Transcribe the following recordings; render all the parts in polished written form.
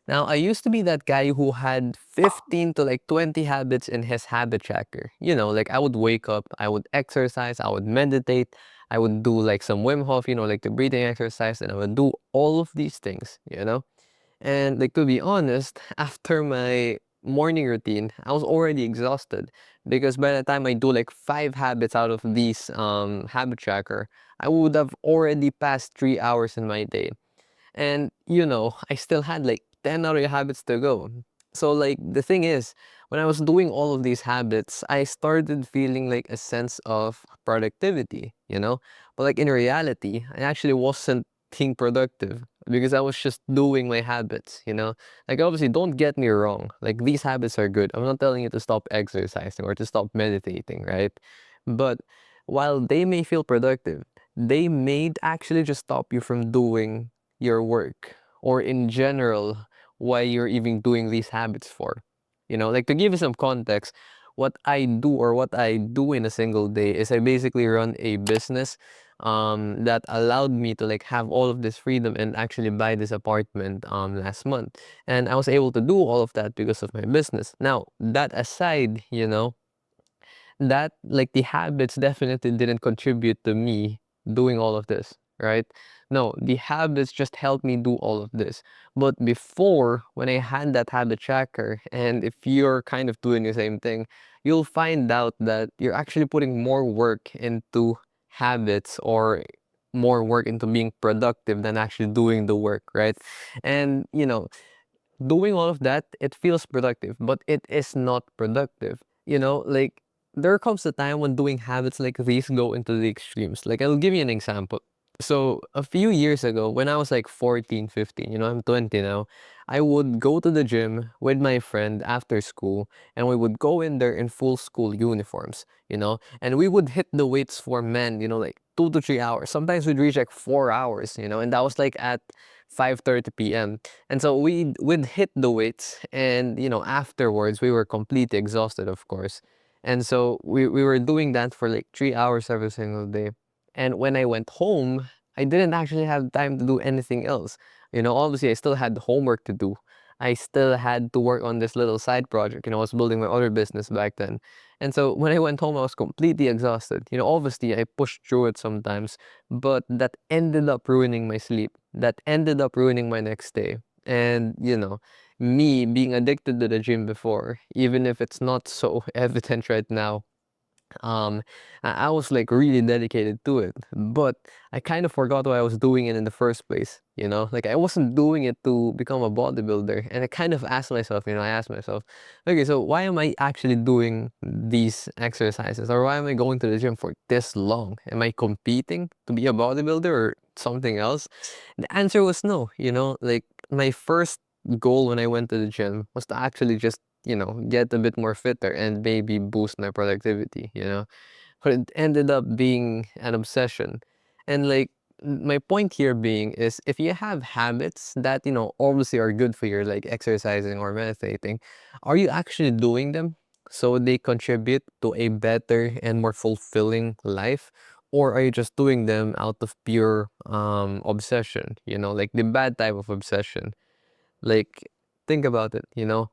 Now, I used to be that guy who had 15 to like 20 habits in his habit tracker. Like I would wake up, I would exercise, I would meditate, I would do like some Wim Hof, like the breathing exercise, and I would do all of these things. And like to be honest, after my morning routine, I was already exhausted because by the time I do like 5 habits out of these habit tracker, I would have already passed 3 hours in my day. And I still had like 10 other habits to go. So like the thing is, when I was doing all of these habits, I started feeling like a sense of productivity. But like in reality, I actually wasn't being productive because I was just doing my habits. Like obviously don't get me wrong. Like these habits are good. I'm not telling you to stop exercising or to stop meditating, right? But while they may feel productive, they may actually just stop you from doing your work or in general why you're even doing these habits for. Like to give you some context, what I do or what I do in a single day is I basically run a business that allowed me to like have all of this freedom and actually buy this apartment last month. And I was able to do all of that because of my business. Now, that aside, that like the habits definitely didn't contribute to me doing all of this, right? No, the habits just helped me do all of this. But before, when I had that habit tracker, and if you're kind of doing the same thing, you'll find out that you're actually putting more work into habits or more work into being productive than actually doing the work, right? And doing all of that, it feels productive, but it is not productive. Like there comes a time when doing habits like these go into the extremes. Like I'll give you an example. So a few years ago, when I was like 14, 15, I'm 20 now, I would go to the gym with my friend after school and we would go in there in full school uniforms, and we would hit the weights for men, like 2 to 3 hours. Sometimes we'd reach like 4 hours, and that was like at 5:30 p.m. And so we'd hit the weights and afterwards we were completely exhausted, of course. And so we were doing that for like 3 hours every single day. And when I went home, I didn't actually have time to do anything else. Obviously I still had homework to do. I still had to work on this little side project. I was building my other business back then. And so when I went home, I was completely exhausted. Obviously I pushed through it sometimes, but that ended up ruining my sleep. That ended up ruining my next day. And, me being addicted to the gym before, even if it's not so evident right now, um, I was like really dedicated to it. But I kind of forgot why I was doing it in the first place. Like I wasn't doing it to become a bodybuilder. And I kind of asked myself, I asked myself, okay, so why am I actually doing these exercises? Or why am I going to the gym for this long? Am I competing to be a bodybuilder or something else? The answer was no. Like my first goal when I went to the gym was to actually just get a bit more fitter and maybe boost my productivity. But it ended up being an obsession. And like my point here being is if you have habits that, obviously are good for you, like exercising or meditating, are you actually doing them so they contribute to a better and more fulfilling life? Or are you just doing them out of pure obsession, like the bad type of obsession? Like, think about it,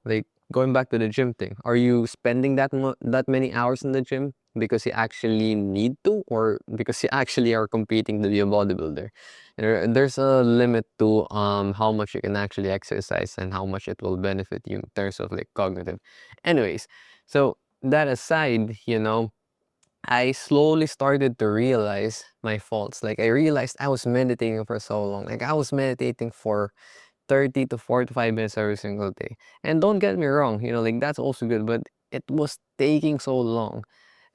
like going back to the gym thing. Are you spending that many hours in the gym because you actually need to, or because you actually are competing to be a bodybuilder? There's a limit to how much you can actually exercise and how much it will benefit you in terms of like cognitive. Anyways, so that aside, I slowly started to realize my faults. Like I realized I was meditating for so long. Like I was meditating for 30 to 45 minutes every single day. And don't get me wrong, like that's also good, but it was taking so long.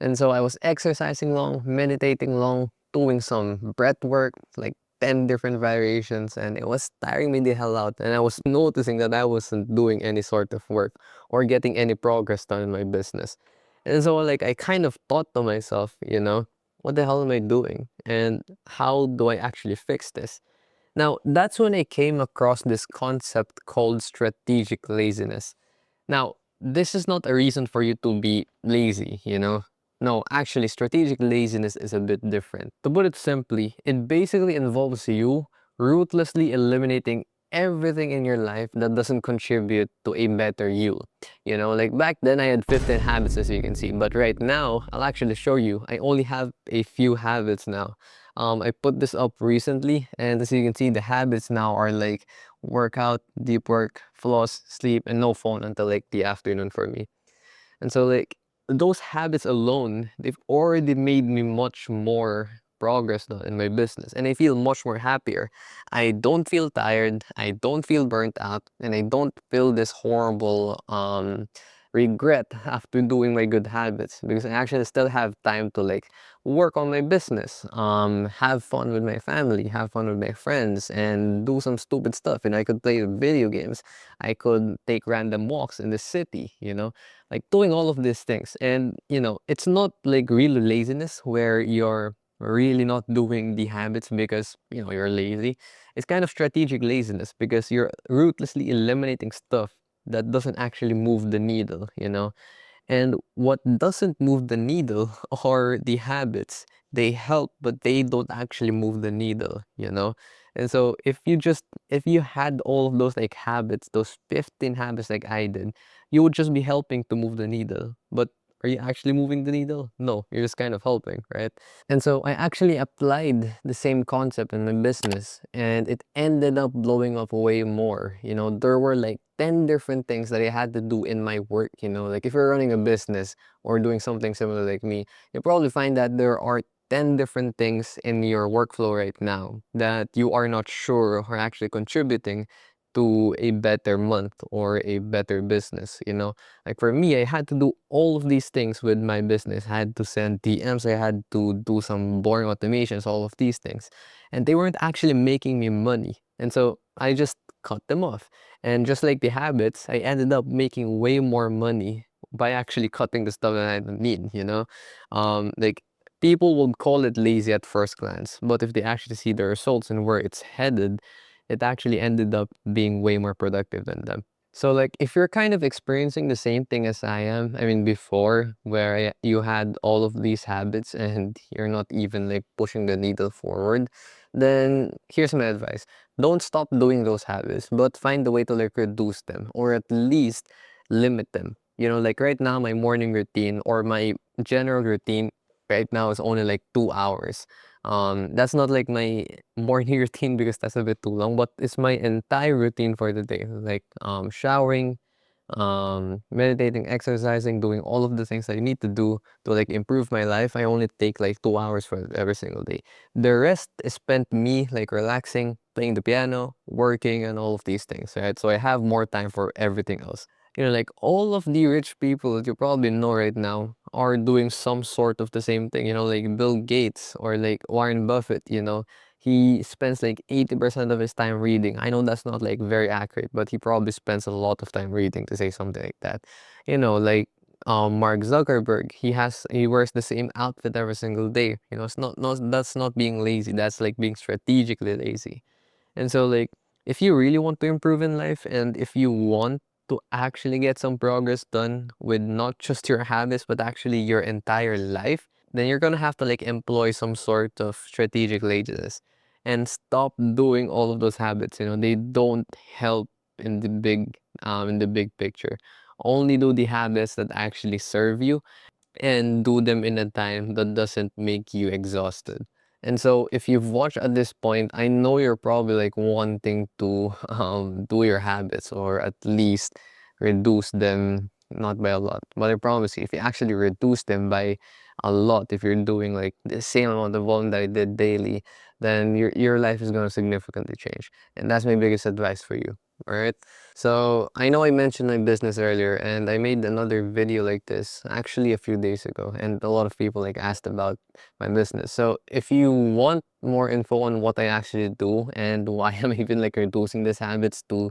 And so I was exercising long, meditating long, doing some breath work, like 10 different variations, and it was tiring me the hell out. And I was noticing that I wasn't doing any sort of work or getting any progress done in my business. And so like I kind of thought to myself, what the hell am I doing? And how do I actually fix this? Now, that's when I came across this concept called strategic laziness. Now, this is not a reason for you to be lazy. No, actually, strategic laziness is a bit different. To put it simply, it basically involves you ruthlessly eliminating everything in your life that doesn't contribute to a better you. You know, like back then I had 15 habits, as you can see, but right now I'll actually show you. I only have a few habits now. I put this up recently, and as you can see, the habits now are like workout, deep work, floss, sleep, and no phone until like the afternoon for me. And so like those habits alone, they've already made me much more progress now in my business, and I feel much more happier. I don't feel tired, I don't feel burnt out, and I don't feel this horrible regret after doing my good habits, because I actually still have time to like work on my business, have fun with my family, have fun with my friends, and do some stupid stuff. And I could play video games, I could take random walks in the city, you know, like doing all of these things. And you know, it's not like real laziness where you're really not doing the habits because you know you're lazy. It's kind of strategic laziness because you're ruthlessly eliminating stuff that doesn't actually move the needle, you know. And what doesn't move the needle are the habits. They help, but they don't actually move the needle, you know? And so if you had all of those like habits, those 15 habits like I did, you would just be helping to move the needle. But are you actually moving the needle? No, you're just kind of helping, right? And so I actually applied the same concept in my business, and it ended up blowing up way more. You know, there were like 10 different things that I had to do in my work. You know, like if you're running a business or doing something similar like me, you'll probably find that there are 10 different things in your workflow right now that you are not sure are actually contributing to a better month or a better business, you know. Like for me, I had to do all of these things with my business. I had to send DMs, I had to do some boring automations, all of these things. And they weren't actually making me money. And so I just cut them off. And just like the habits, I ended up making way more money by actually cutting the stuff that I don't need, you know? Like people would call it lazy at first glance, but if they actually see the results and where it's headed, it actually ended up being way more productive than them. So like if you're kind of experiencing the same thing as I am, I mean before where you had all of these habits and you're not even like pushing the needle forward, then here's my advice. Don't stop doing those habits, but find a way to like reduce them or at least limit them. You know, like right now my morning routine or my general routine right now is only like 2 hours. That's not like my morning routine because that's a bit too long, but it's my entire routine for the day. Like showering, meditating, exercising, doing all of the things that I need to do to like improve my life. I only take like 2 hours for it every single day. The rest is spent me like relaxing, playing the piano, working, and all of these things, right? So I have more time for everything else. You know, like all of the rich people that you probably know right now are doing some sort of the same thing, you know, like Bill Gates or like Warren Buffett, you know, he spends like 80% of his time reading. I know that's not like very accurate, but he probably spends a lot of time reading to say something like that. You know, like Mark Zuckerberg, he wears the same outfit every single day. You know, it's not, no, that's not being lazy. That's like being strategically lazy. And so like if you really want to improve in life and if you want to actually get some progress done with not just your habits but actually your entire life, then you're gonna have to like employ some sort of strategic laziness and stop doing all of those habits. You know, they don't help in the big picture. Only do the habits that actually serve you and do them in a time that doesn't make you exhausted. And so if you've watched at this point, I know you're probably like wanting to do your habits or at least reduce them, not by a lot. But I promise you, if you actually reduce them by a lot, if you're doing like the same amount of volume that I did daily, then your life is gonna significantly change. And that's my biggest advice for you. All right. So I know I mentioned my business earlier and I made another video like this actually a few days ago and a lot of people like asked about my business. So if you want more info on what I actually do and why I'm even like reducing these habits to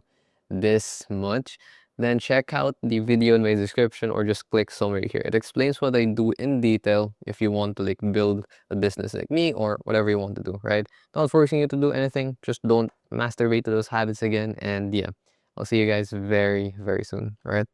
this much, then check out the video in my description or just click somewhere here. It explains what I do in detail if you want to like build a business like me or whatever you want to do, right? Not forcing you to do anything, just don't masturbate to those habits again. And yeah, I'll see you guys very, very soon. All right.